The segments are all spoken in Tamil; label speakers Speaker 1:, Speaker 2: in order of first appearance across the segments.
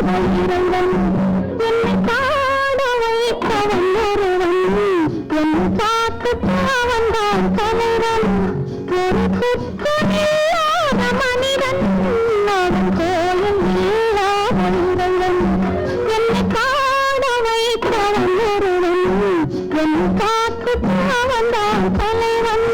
Speaker 1: இறைவன் என்னை பாட வைத்தவன் ஒருவன் என் காத்து வந்தான் தலைவன் ஒரு குற்றமில்லாத மனிதன் அவன் கோயில் இல்லாத இறைவன் என்னை பாட வைத்தவன் ஒருவன் என் காத்து வந்தான் தலைவன்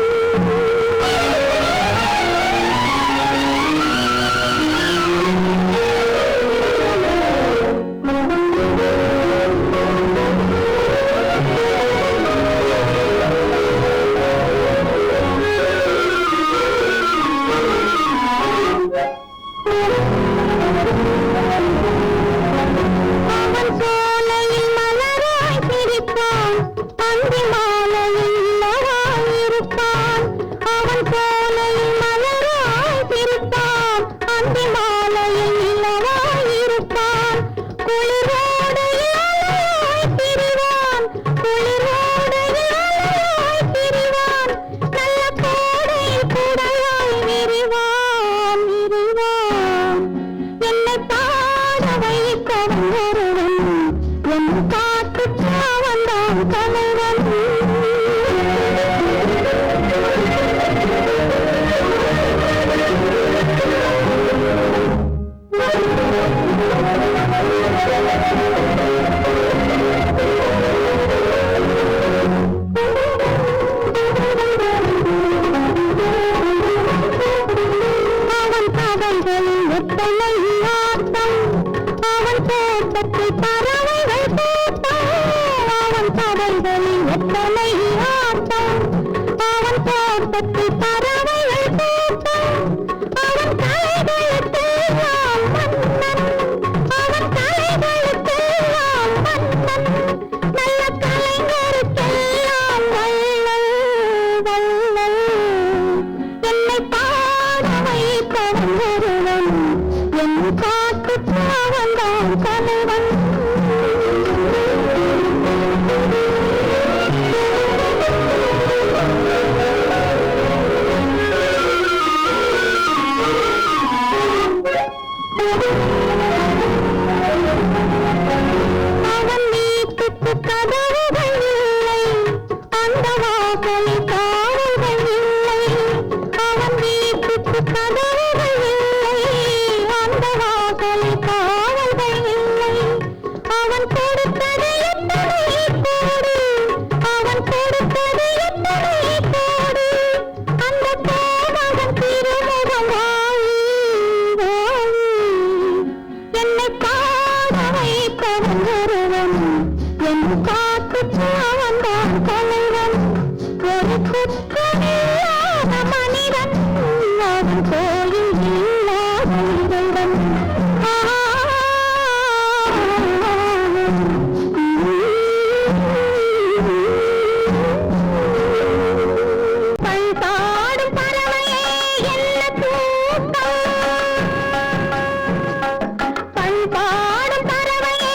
Speaker 2: பாடும் பறவையே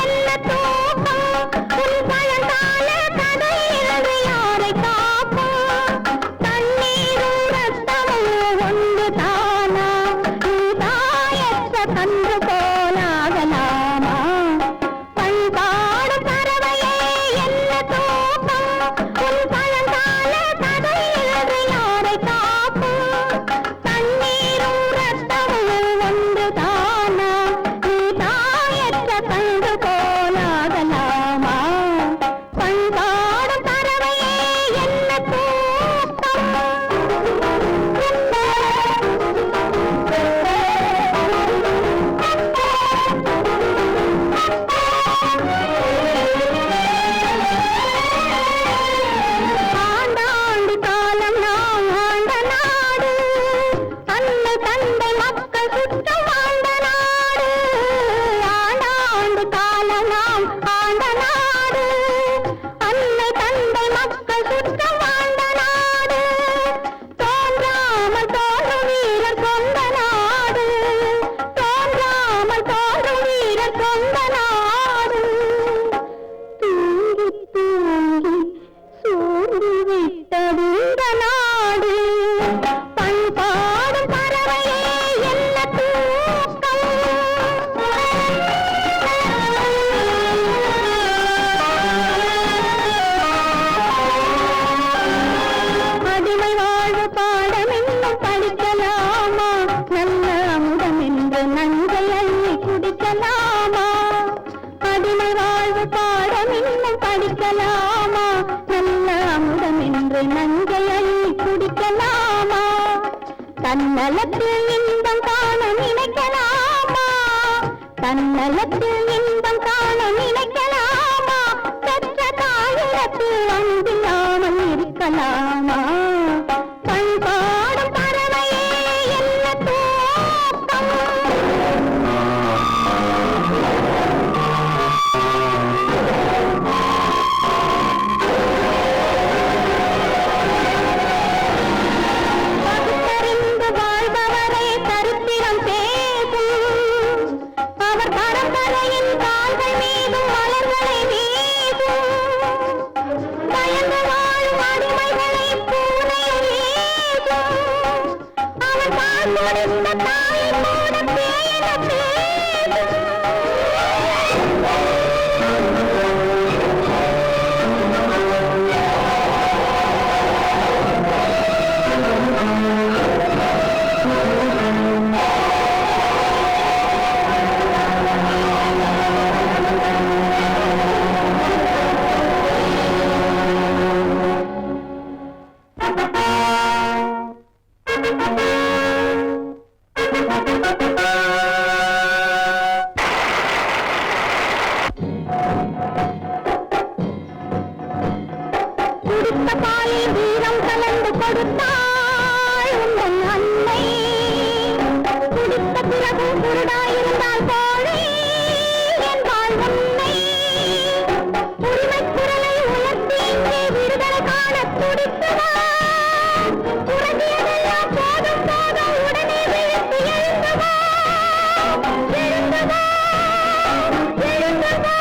Speaker 2: என்ன தூக்கம் உன் பழங்கால
Speaker 1: முடிக்கலாமா? அடிமை வாழ்வு பாடம் இன்னும் படிக்கலாமா? நல்ல அமுதம் என்று நஞ்சை அள்ளி குடிக்கலாமா? தன்னலத்தில் இன்பம் காண நினைக்கலாமா? தன்னலத்தில் இன்பம் காண நினைக்கலாமா? பெற்ற தாயிடத்தில் அன்பில்லாமல் இருக்கலாமா? பண்பாடும் பறவையே என்ன தூக்கம்? பகுத்தறிந்து வாழ்பவரை சரித்திரம் பேசும். அவர் பரம்பரையின் கால்கள் மீதும் மலர்களை வீசும். பயந்து வாழும் அடிமைகளை பூனை வீசும். அவர் பால் கொடுத்த தாயை கூட பேர பேசும். குடித்த பாலில் வீரம் கலந்து கொடுத்தாள் உந்தன் அன்னை. குடித்த பிறகு குருடாயிருந்தால் தோழி என்பாள் உன்னை. உரிமை குரலை உயர்த்தி இங்கே விடுதலை காண துடித்தவா. உறங்கியதெல்லாம் போதும் போதும் உடனே விழித்து எழுந்தவா. எழுந்தவா, எழுந்தவா.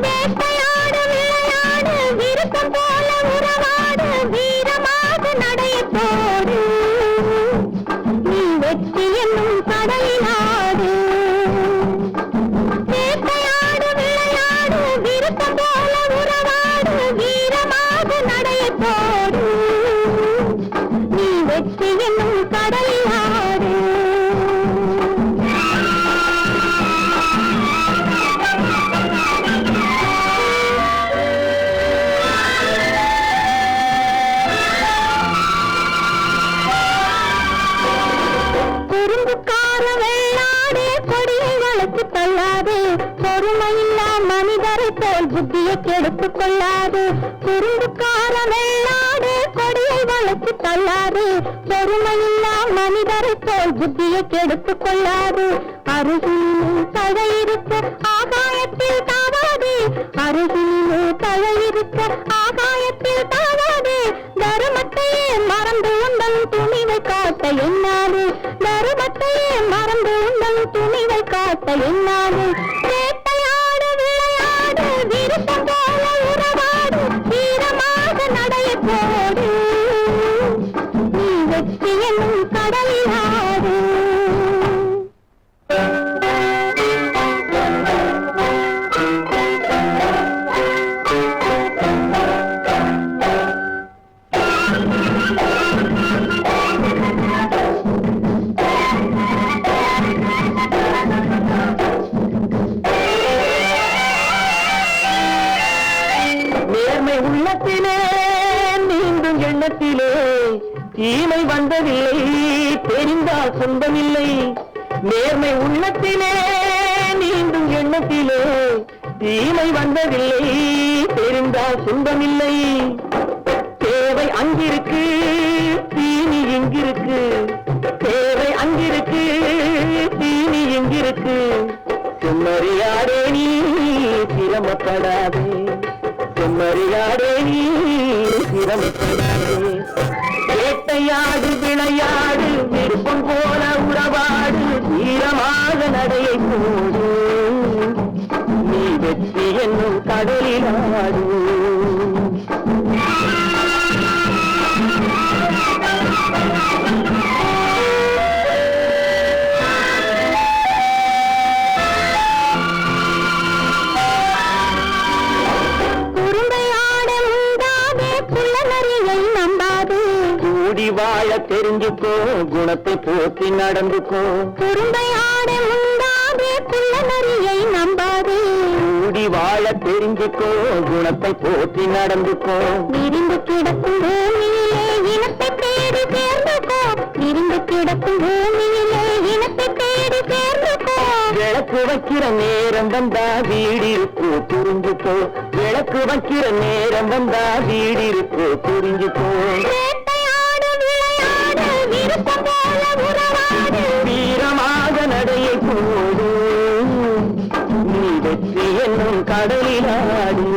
Speaker 1: வேட்டையாடு விளையாடு விருப்பம் போல உறவாடு வீரமாக நடையை போடு. நீ வெற்றி என்னும் கடலிலாடு. வேட்டையாடு விளையாடு விருப்பம் போல உறவாடு வீரமாக நடையை போடு. நீ வெற்றி என்னும் கடலிலாடு. குறும்புக்கார வெள்ளாடு கொடியை வளர்த்து கொள்ளாது. பொறுமையில்லா மனிதரை போல் புத்தியை கெடுத்துக் கொள்ளாது. குறும்புக்கார வெள்ளாடு கொடியை வளர்த்து கொள்ளாது. பொறுமையில்லா மனிதரை போல் புத்தியை கெடுத்துக் கொள்ளாது. அருகிலே தழை இருக்க ஆகாயத்தில் தாவாது. அருகிலே தழை இருக்க ஆகாயத்தில் தாவாது. தருமத்தையே மறந்து உந்தன் துணிவை காட்ட எண்ணாது. தருமத்தையே மறந்து உந்தன் துணிவை காட்ட எண்ணாது. வேட்டையாடு விளையாடு விருப்பம் போல உறவாடு வீரமாக நடையை போடு. நீ வெற்றி என்னும் கடலிலாடு. நேர்மை உள்ளத்திலே நீந்தும் எண்ணத்திலே தீமை வந்ததில்லை தெரிந்தால் சொந்தமில்லை. நேர்மை உள்ளத்திலே நீந்தும் எண்ணத்திலே தீமை வந்ததில்லை தெரிந்தால் சொந்தமில்லை. தேவை அங்கிருக்கு தீனி எங்கிருக்கு. தேவை அங்கிருக்கு தீனி எங்கிருக்கு. சும்மறியாடே நீ சிரமப்படாதே. சும்மறியாடே நீ சிரமப்படாதே. வேட்டையாடு விளையாடு விருப்பம் போல உறவாடு வீரமாக நடையை போடு. நீ வெற்றி என்னும் கடலிலாடு.
Speaker 2: கூடி வாழ தெரிஞ்சுக்கோ, குணத்தை போற்றி நடந்துக்கோ.
Speaker 1: குறும்பையாட உண்டாதே, குள்ள நரியை நம்பாதே.
Speaker 2: கூடி வாழ தெரிஞ்சுக்கோ, குணத்தை போற்றி நடந்துக்கோ.
Speaker 1: விரிந்து கிடக்கும் பூமியிலே இனத்தை தேடி சேர்ந்துக்கோ. விரிந்து கிடக்கும் பூமியிலே இனத்தை தேடி சேர்ந்துக்கோ.
Speaker 2: விளக்கு வைக்கிற நேரம் வந்தா வீடிருக்கோ, புரிஞ்சுக்கோ. விளக்கு வைக்கிற நேரம் வந்தா வீடிருக்கோ, புரிஞ்சுக்கோ.
Speaker 1: வேட்டையாடு விளையாடு, விருப்பம் போல உறவாடு.
Speaker 2: வீரமாக நடையை போடு, நீ வெற்றி என்னும் கடலிலாடு.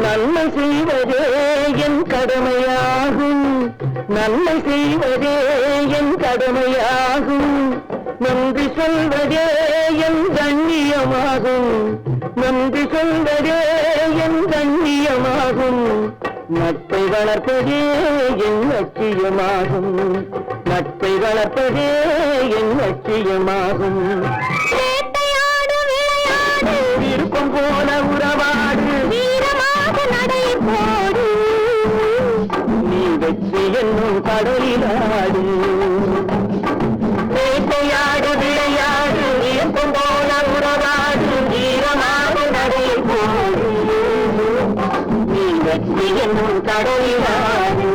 Speaker 2: நன்மை செய்வதே என் கடமையாகும், நன்மை செய்வதே என் கடமையாகும். நன்றி சொல்வதே என் கண்ணியமாகும், நன்றி சொல்வதே என் கண்ணியமாகும். நட்பை வளர்ப்பதே என் லட்சியமாகும், நட்பை வளர்ப்பதே என் லட்சியமாகும். விருப்பம் போல உறவாடு,
Speaker 1: வீரமாக நடை போடு.
Speaker 2: நீ வெற்றி என்னும் கடலிலாடு. வேட்டையாடு விளையாடு, விருப்பம் போல உறவாடு, வீரமாக நடை போடு. நீ வெற்றி என்னும் கடலிலாடு.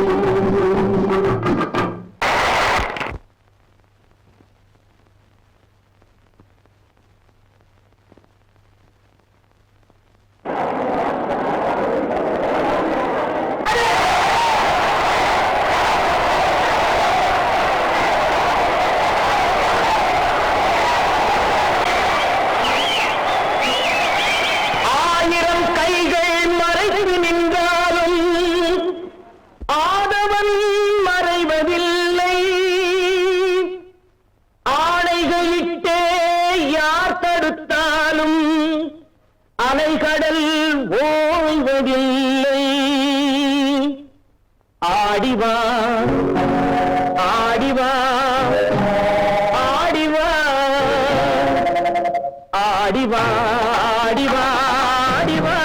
Speaker 2: அலைகடல் ஓய்வதில்லை. ஆடிவா ஆடிவா ஆடிவா ஆடிவா ஆடிவா ஆடிவா.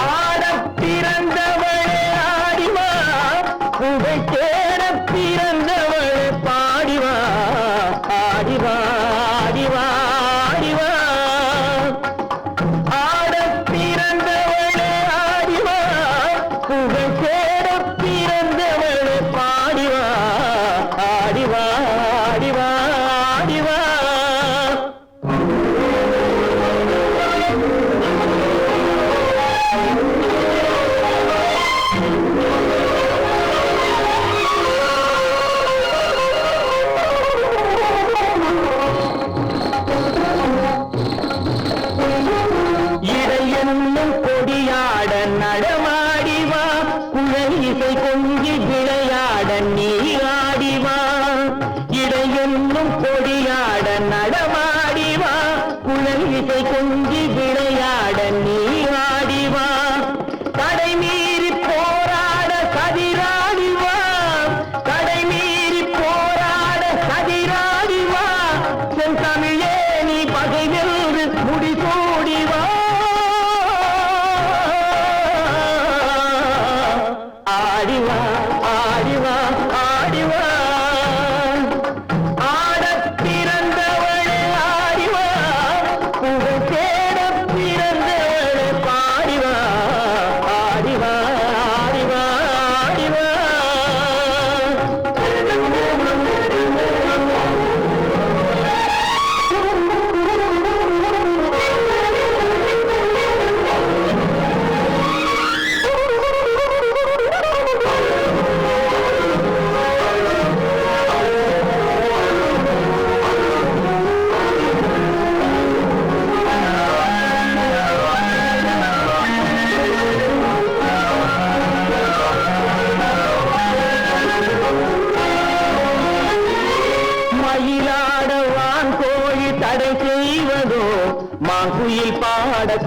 Speaker 2: ஆடப் பிறந்தவளே ஆடிவா, புகை சேர பிறந்தவளே பாடிவா. ஆடிவா ஆடிவா ஆடிவா. ஆடப் பிறந்தவளே ஆடிவா, புகை சேர பிறந்தவளே பாடிவா. ஆடிவா ஆடிவா ஆடிவா. இடையென்னும் கொடியாட நடமாடிவா, குழல் இசை கொஞ்சி விளையாட நீ ஆடிவா. இடையென்னும் கொடியாட நடமாடிவா, குழல் இசை கொஞ்சி விளையாட நீ ஆடிவா. தடை மீறி போராட கதிராடிவா, தடை மீறி போராட கதிராடிவா. சென் தமிழே நீ பகை வென்று முடிசூடிவா. ஆடிவா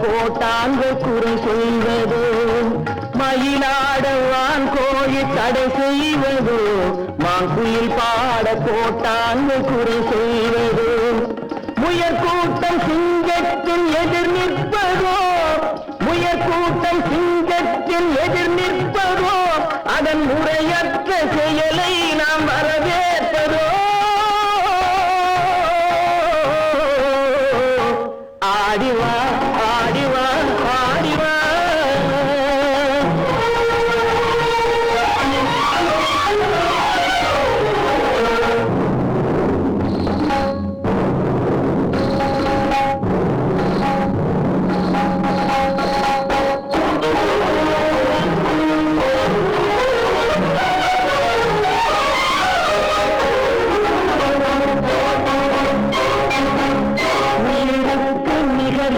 Speaker 2: கோட்டான்கள் குறை சொல்வதோ, மயிலாடவான் கோழி தடை செய்வதோ, மாங்குயில் பாட கோட்டான்கள் குறை சொல்வதோ, முயற்கூட்டம் சிங்கத்தின் எதிர் நிற்பதோ, முயற்கூட்டம் சிங்கத்தின் எதிர் நிற்பதோ, அதன் முறையற்ற செயலை நாம் வரவேற்பதோ. ஆடிவா ஆடிவா ஆடிவா,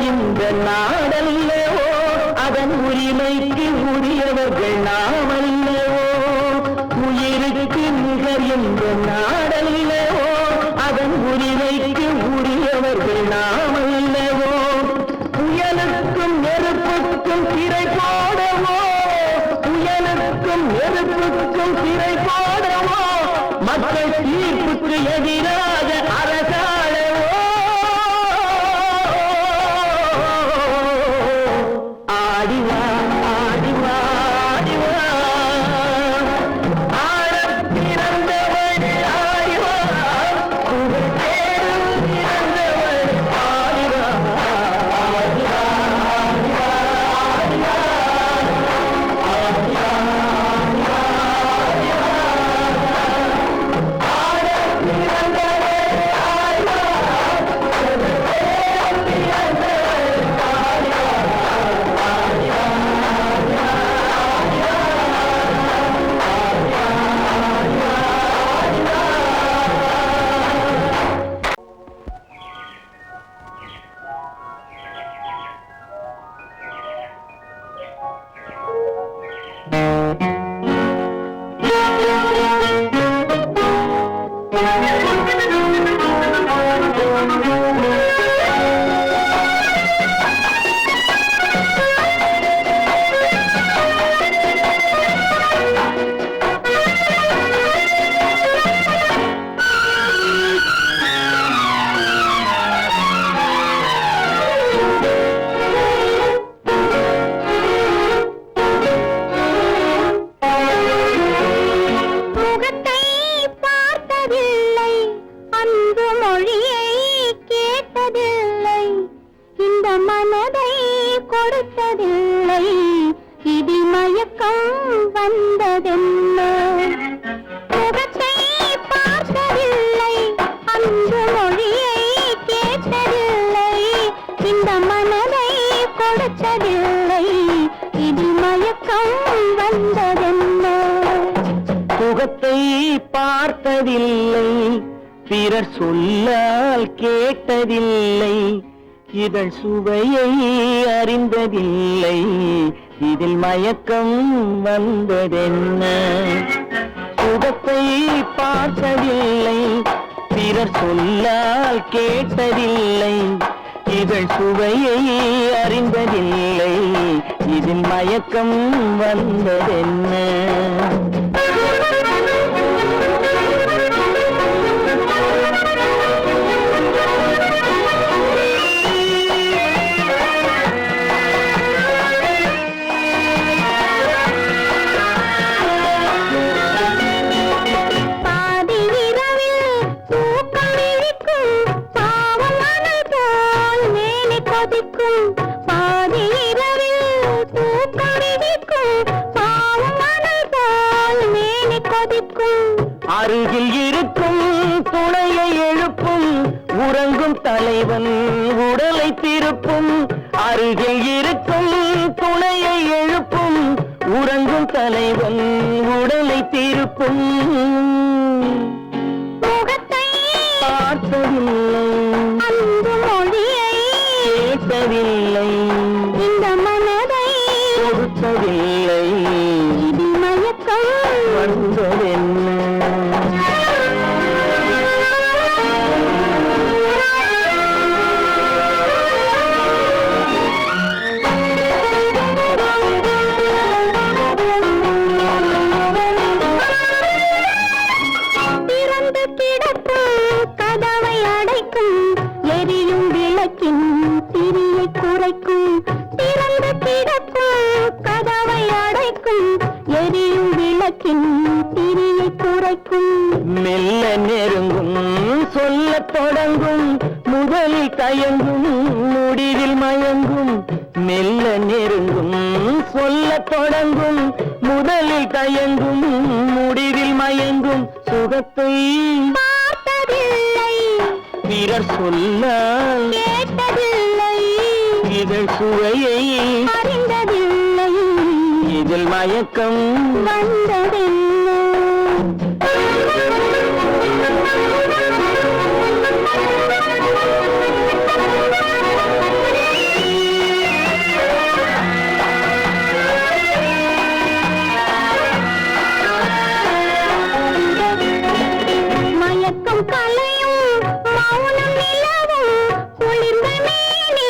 Speaker 2: இந்த நாடல்லவோ அதன் உரிமைக்கு உரியவர்கள் நாமல்லவோ, உயிருக்கு நிகர் இந்த நாடல்லவோ அதன் உரிமைக்கு உரியவர்கள் நாமல்லவோ, புயலுக்கும் நெருப்புக்கும் திரை போடவோ, புயலுக்கும் நெருப்புக்கும் திரை போடவோ, மக்கள் தீர்ப்புக்கு எதிராக அரசாளவோ. ஆடிவா ஆடிவா ஆடிவா, ஆடப் பிறந்தவள் ஆடிவா, புகழ் தேடும் பிறந்தவள் ஆடிவா ஆடிவா ஆடிவா ஆடிவா ஆடிவா ஆடிவா, ஆடப் பிறந்தவள் ஆடிவா, புகழ் தேடும் பிறந்தவள் ஆடிவா. முகத்தை பார்த்ததில்லை, பிறர் சொல்லால் கேட்டதில்லை, இதழ் சுவையை அறிந்ததில்லை, இதில் மயக்கம் வந்ததென்ன. முகத்தை பார்த்ததில்லை, பிறர் சொல்லால் கேட்டதில்லை, இதழ் சுவையை அறிந்ததில்லை, இதில் மயக்கம் வந்ததென்ன. அருகில் இருக்கும் துணையை எழுப்பும் உறங்கும் தலைவன் உடலை திருப்பும். அருகில் இருக்கும் துணையை எழுப்பும் உறங்கும் தலைவன் உடலை திருப்பும். முகத்தை பார்த்ததில்லை, அன்பு மொழியை கேட்டதில்லை, இந்த மனதை கொடுத்ததில்லை, இது மயக்கம் வந்ததென்ன. நெருங்கும் சொல்ல தொடங்கும் முதலில் தயங்கும் முடிவில் மயங்கும் சுகத்தை
Speaker 1: பார்த்ததில்லை
Speaker 2: பிறர் சொல்ல
Speaker 1: கேட்டதில்லை
Speaker 2: இதழ் சுவையை
Speaker 1: அறிந்ததில்லை
Speaker 2: இதில் மயக்கம்
Speaker 1: வந்ததில்லை மயக்கம் கலையும் மௌனம் நிலவும் குளிர்ந்த மேனி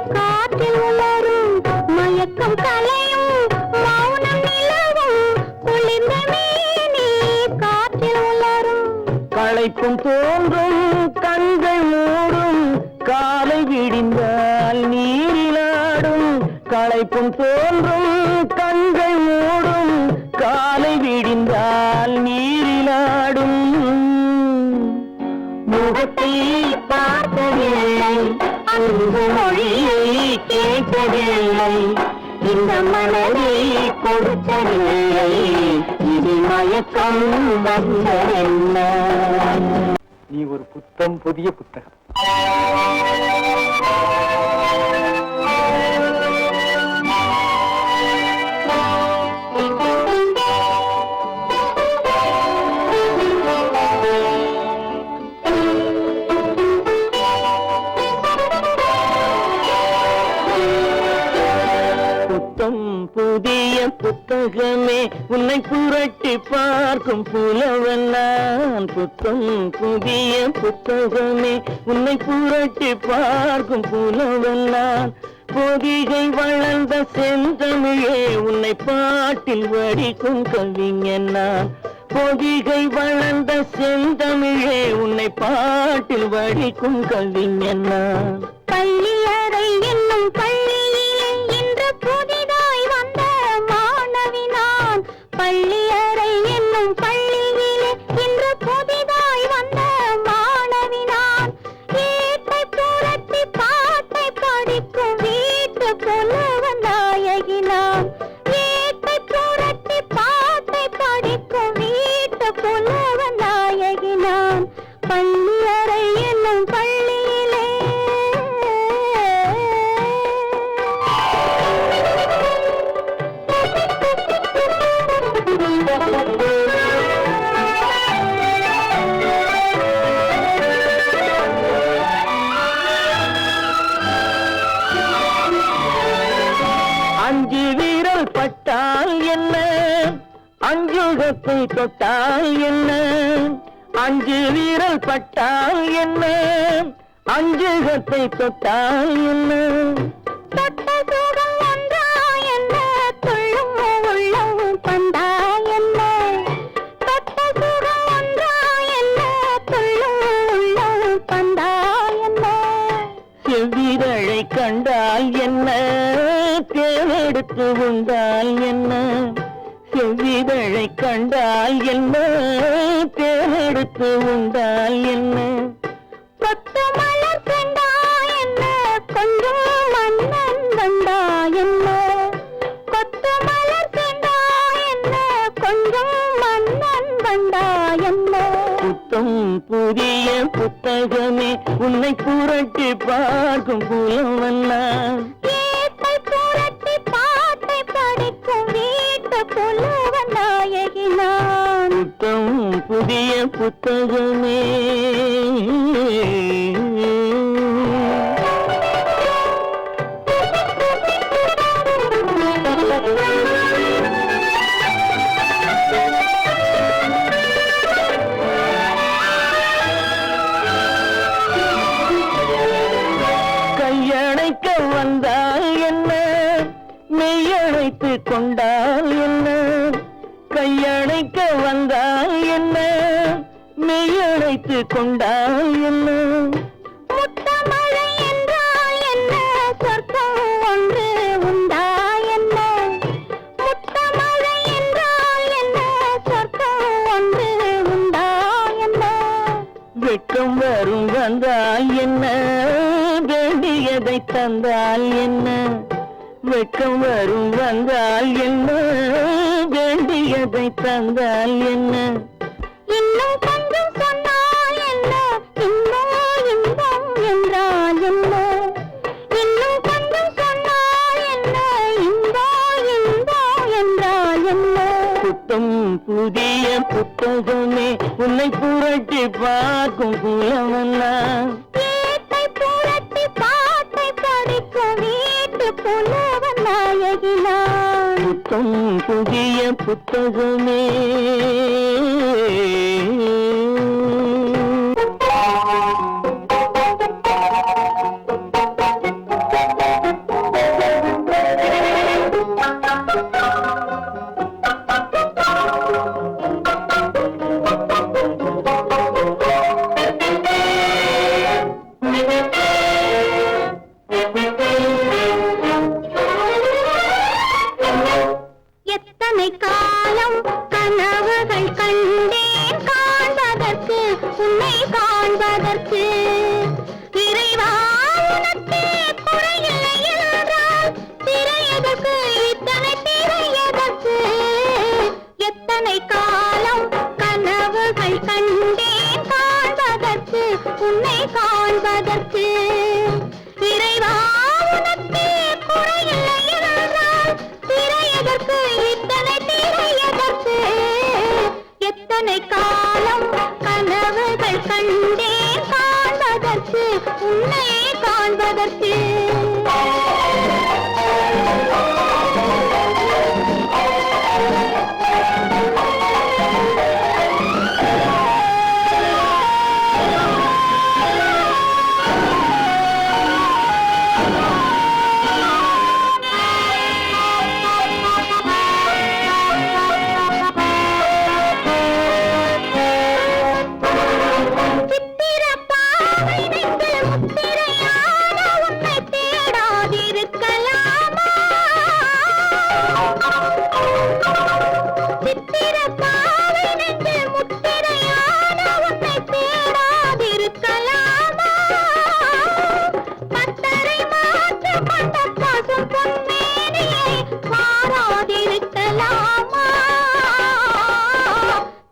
Speaker 1: காற்றில் உலரும் மயக்கம் கலையும் மௌனம் நிலவும் குளிர்ந்த மேனி காற்றில் உலரும்
Speaker 2: களைப்பும் தோன்றும் கண்கள் மூடும் காலை விடிந்தால் நீரிலாடும் களைப்பும் தோன்றும் கண்கள் மூடும் காலை விடிந்தால் நீரிலாடும் முகத்தை பார்த்ததில்லை அன்பு மொழியை கேட்டதில்லை இந்த மனதை கொடுத்ததில்லை இது மயக்கம் வந்ததென்ன நீ ஒரு புத்தம் புதிய புத்தகம் புத்தம் புதிய புத்தகமே உன்னை புரட்டி பார்க்கும் புலவன் நான் புத்தம் புதிய புத்தகமே உன்னை புரட்டி பார்க்கும் புலவன் நான் பொதிகை வளர்ந்த செந்தமிழே உன்னை பாட்டில் வடிக்கும் கவிஞன் நான் பொதிகை வளர்ந்த செந்தமிழே உன்னை பாட்டில் வடிக்கும் கவிஞன் நான்
Speaker 1: பள்ளியறை என்னும் பள்ளியிலே இன்று புதிதாய் வந்த மாணவி நான் பள்ளியறை என்னும் பள்ளியிலே இன்று புதிதாய் வந்த மாணவி நான் ஏட்டை புரட்டி பாட்டை படிக்கும் வீட்டு புலவன் நாயகி நான் ஏட்டை புரட்டி பாட்டை படிக்கும் வீட்டு புலவன் நாயகி நான் பள்ளியறை என்னும் பள்ளியிலே
Speaker 2: அஞ்சு வீரல் பட்டால் என்ன அஞ்சுகத்தை தொட்டால் என்ன அஞ்சு வீரல் பட்டால் என்ன அஞ்சுகத்தை தொட்டால் என்ன
Speaker 1: தொட்ட சுகம் ஒன்றா என்ன துள்ளும் உள்ளம் பந்தா என்ன தொட்ட சுகம் ஒன்றா என்ன துள்ளும் உள்ளம் பந்தா என்ன
Speaker 2: செவ்விதழை கண்டால் என்ன தேனெடுத்து உண்டால் என்ன செவ்விதழை கண்டால் என்ன தேனெடுத்து உண்டால் என்ன
Speaker 1: கொத்து மலர் கண்டா என்ன கொஞ்சம் மன்னன் வந்தா என்ன கொத்து மலர் கண்டா என்ன கொஞ்சம் மன்னன் வந்தா என்ன
Speaker 2: புத்தம் புதிய புத்தகமே உன்னை புரட்டி பார்க்கும் புலவன் நான்
Speaker 1: ஏட்டை புரட்டி பாட்டை படிக்கும் வீட்டு புலவன் நாயகி நான்
Speaker 2: புத்தம் புதிய புத்தகமே கையணைக்க வந்தால் என்ன மெய்யணைத்து கொண்டால் என்ன கையணைக்க வந்தால் என்ன மெய்யணைத்து கொண்டால் என்ன
Speaker 1: முத்தமழை என்றால் என்ன சொர்க்கம் ஒன்று உண்டா என்ன முத்தமழை என்றால் என்ன சொர்க்கம் ஒன்று உண்டா என்ன
Speaker 2: வெட்கம் வரும் வந்தால் என்ன வேண்டியதை தந்தால் என்ன வெட்கம் வரும் வந்தால் என்ன, வேண்டியதை தந்தால் என்ன,
Speaker 1: இன்னும் கொஞ்சம் சொன்னால் என்ன, இன்பம் இன்பம் என்றால் என்ன, இன்னும் கொஞ்சம் சொன்னால் என்ன, இன்பம் இன்பம் என்றால் என்ன.
Speaker 2: புத்தம் புதிய புத்தகமே உன்னை புரட்டி பார்க்கும் புலவல்லா,
Speaker 1: ஏட்டை புரட்டி பாட்டை படிக்க வீட்டு புலவன் நாயகினான்.
Speaker 2: புத்தம் புதிய புத்தகமே.
Speaker 1: எத்தனை காலம் கனவுகள் கண்டேன் காண்பதற்கு, உன்னை காண்பதற்கு. இறைவா உனக்கே குறையில்லை என்றால் திரையதற்கு, இத்தனை திரையதற்கு. எத்தனை காலம் கனவுகள் கண்டேன் காண்பதற்கு, உன்னை காண்பதற்கு. இறைவா உனக்கே குறையில்லை என்றால் திரையதற்கு, இத்தனை திரையதற்கு. எத்தனை காலம் கனவுகள் கண்டேன் காண்பதற்கு, உன்னை காண்பதற்கு.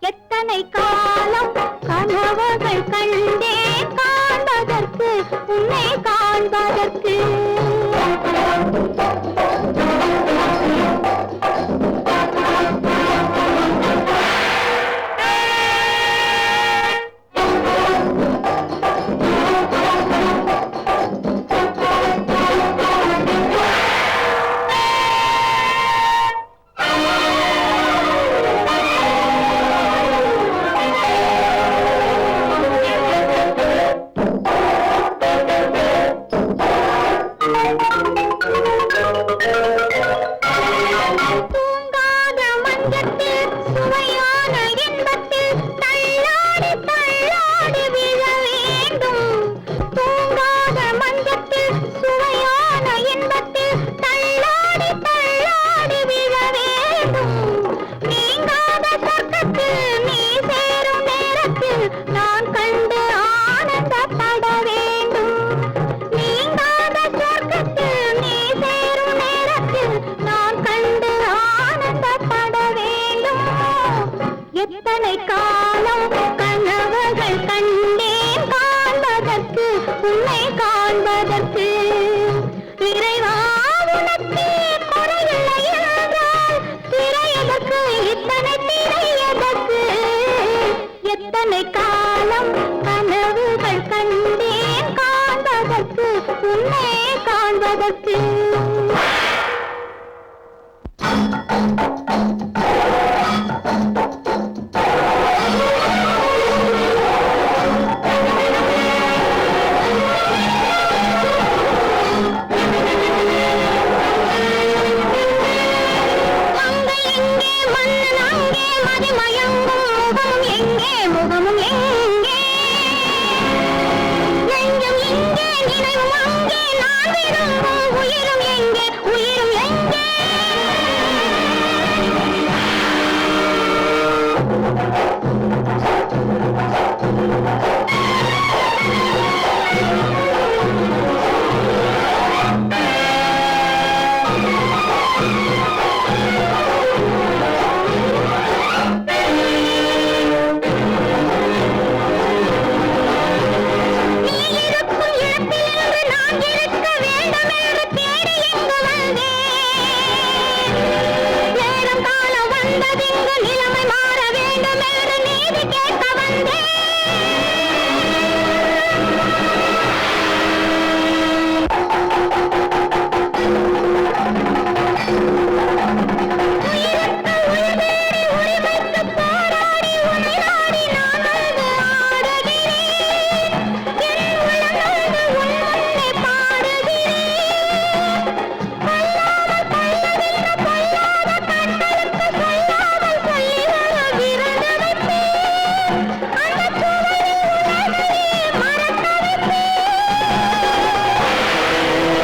Speaker 1: எத்தனை காலம் கனவுகள் கண்டே காண்பதற்கு, உன்னை காண்பதற்கு. கேட்க வந்தேன்